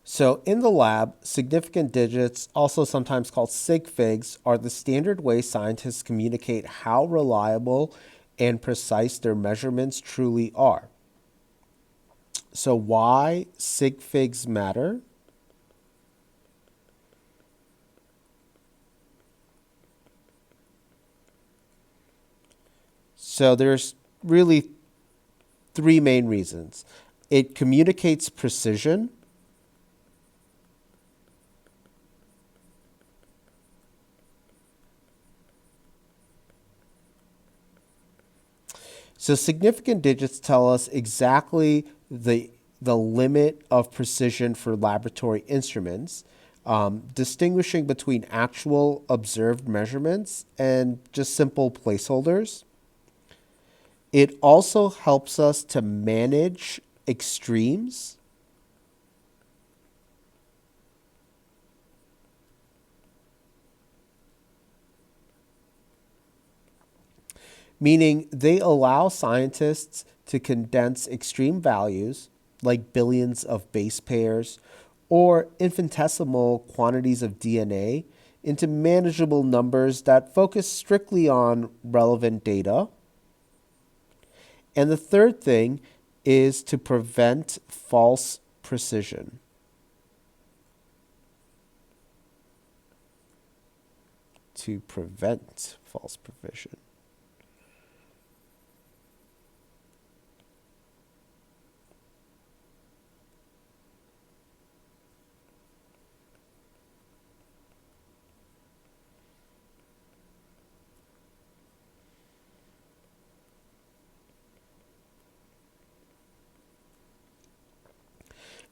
So in the lab, significant digits, also sometimes called Sig Figs, are the standard way scientists communicate how reliable and precise their measurements truly are. So why Sig Figs matter? So there's really three main reasons. It communicates precision. So significant digits tell us exactly the limit of precision for laboratory instruments, distinguishing between actual observed measurements and just simple placeholders. It also helps us to manage extremes, meaning they allow scientists to condense extreme values like billions of base pairs or infinitesimal quantities of DNA into manageable numbers that focus strictly on relevant data. And the third thing is to prevent false precision. To prevent false precision.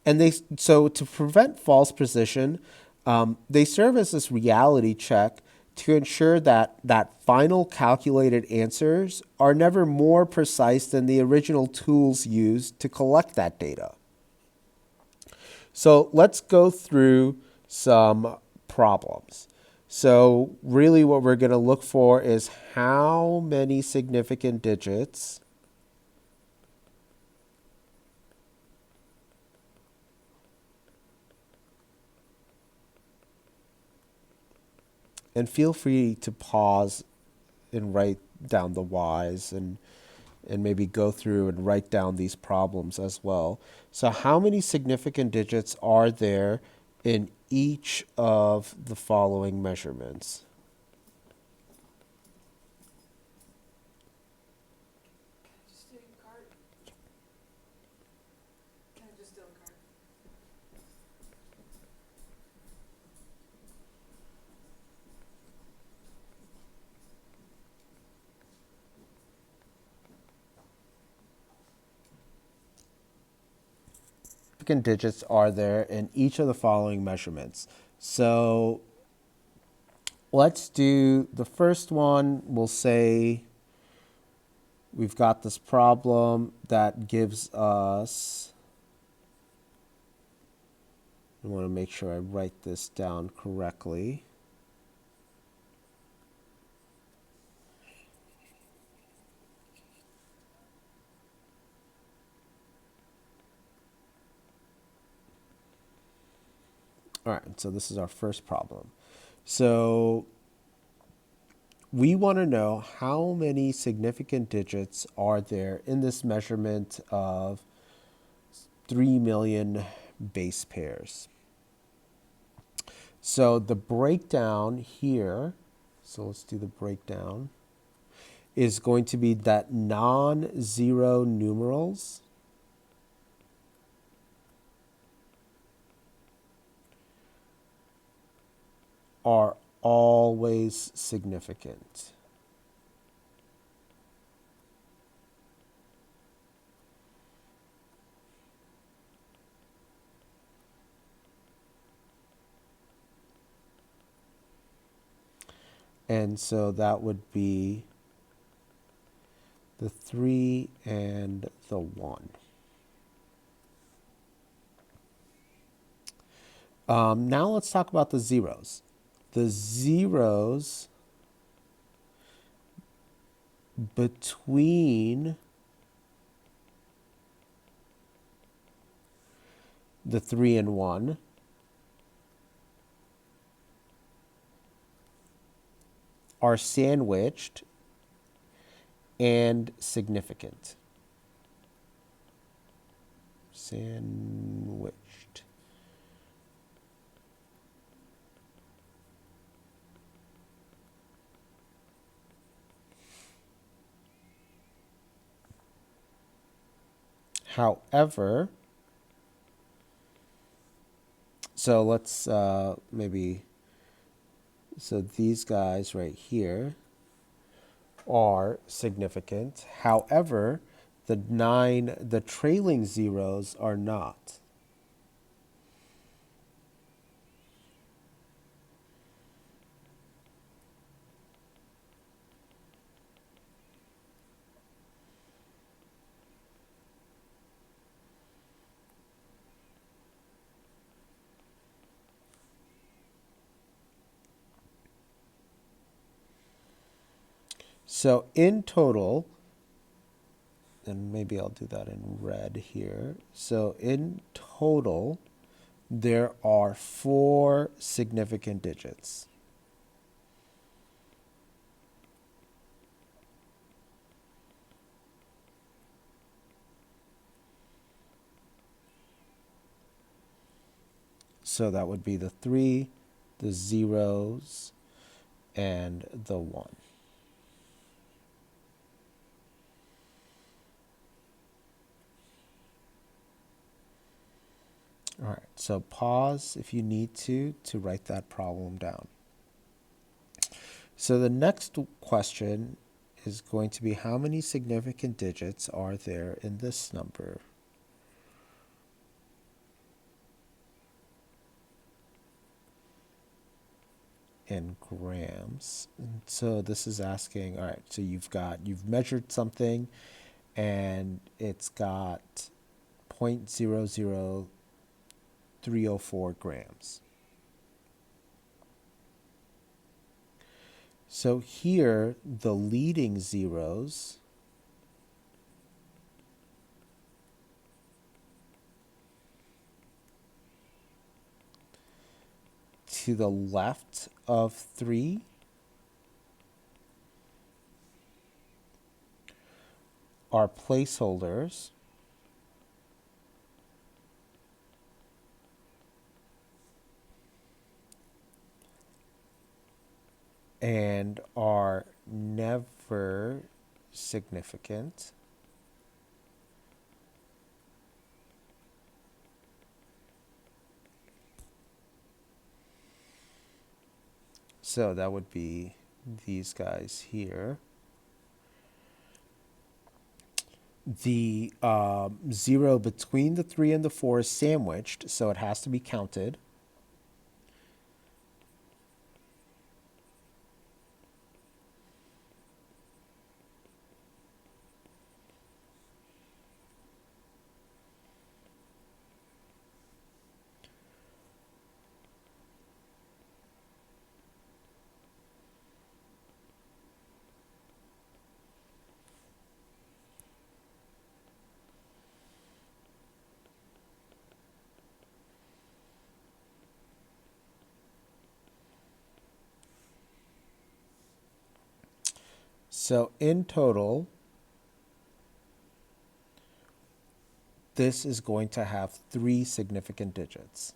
And so to prevent false precision, they serve as this reality check to ensure that final calculated answers are never more precise than the original tools used to collect that data. So let's go through some problems. So really what we're going to look for is how many significant digits and feel free to pause and write down the whys and maybe go through and write down these problems as well. So how many significant digits are there in each of the following measurements? Just do a card. Can I just do a card? Significant digits are there in each of the following measurements? So let's do the first one. We'll say we've got this problem that gives us, I want to make sure I write this down correctly. All right, so this is our first problem. So we want to know how many significant digits are there in this measurement of 3 million base pairs. So the breakdown here, so let's do the breakdown, is going to be that non-zero numerals are always significant. And so that would be the 3 and the 1. Now let's talk about the zeros. The zeros between the 3 and 1 are sandwiched and significant. Sandwiched. However, so let's so these guys right here are significant. However, the trailing zeros are not. So in total, and maybe I'll do that in red here. So in total, there are 4 significant digits. So that would be the 3, the zeros, and the 1. All right, so pause if you need to write that problem down. So the next question is going to be how many significant digits are there in this number? In grams. And so this is asking, all right, so you've measured something and it's got 0.00304 grams. So here, the leading zeros to the left of 3 are placeholders. And are never significant. So that would be these guys here. The 0 between the 3 and the 4 is sandwiched, so it has to be counted. So in total, this is going to have 3 significant digits.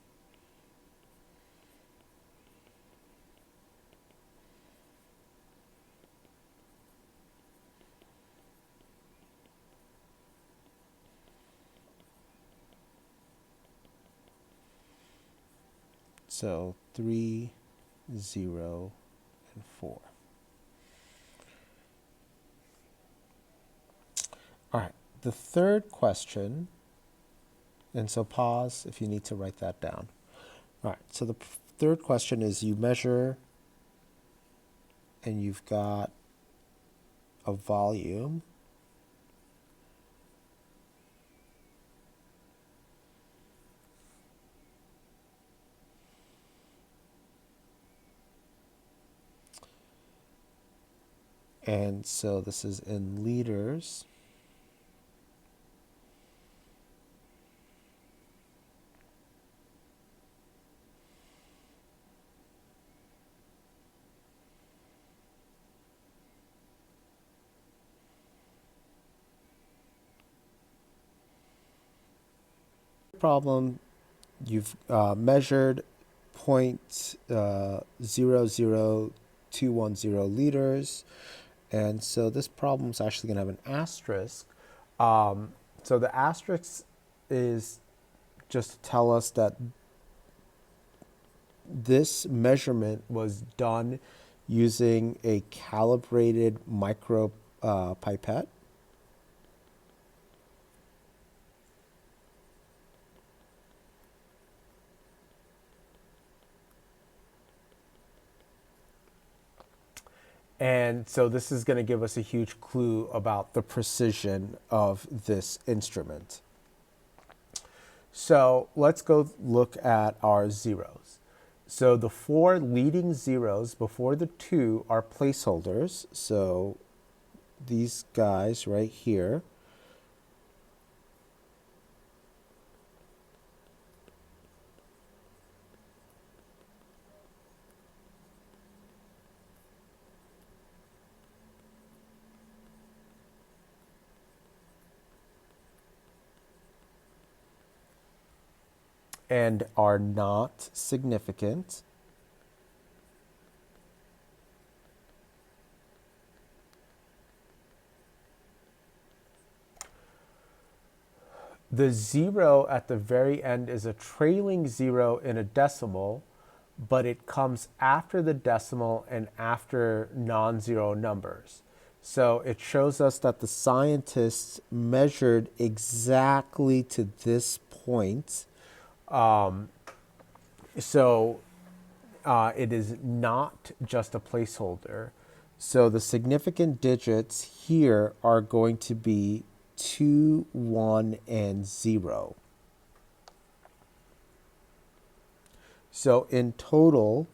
So 3, 0, and 4. All right, the third question, and so pause if you need to write that down. All right, so the third question is you measure and you've got a volume. And so this is in liters. problem, you've measured 0.00210 liters. And so this problem is actually going to have an asterisk. So the asterisk is just to tell us that this measurement was done using a calibrated micro pipette. And so this is going to give us a huge clue about the precision of this instrument. So let's go look at our zeros. So the 4 leading zeros before the 2 are placeholders. So these guys right here. And are not significant. The 0 at the very end is a trailing 0 in a decimal, but it comes after the decimal and after non-zero numbers. So it shows us that the scientists measured exactly to this point. It is not just a placeholder. So the significant digits here are going to be 2, 1, and 0. So in total,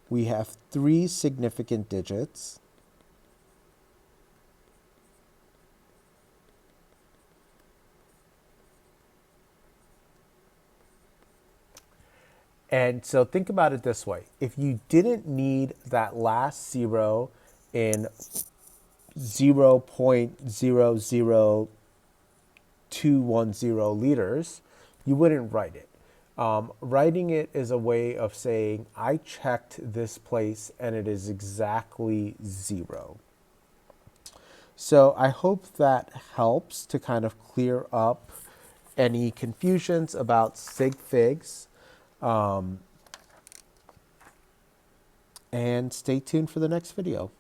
we have 3 significant digits. And so think about it this way. If you didn't need that last 0 in 0.00210 liters, you wouldn't write it. Writing it is a way of saying, I checked this place and it is exactly 0. So I hope that helps to kind of clear up any confusions about Sig Figs. And stay tuned for the next video.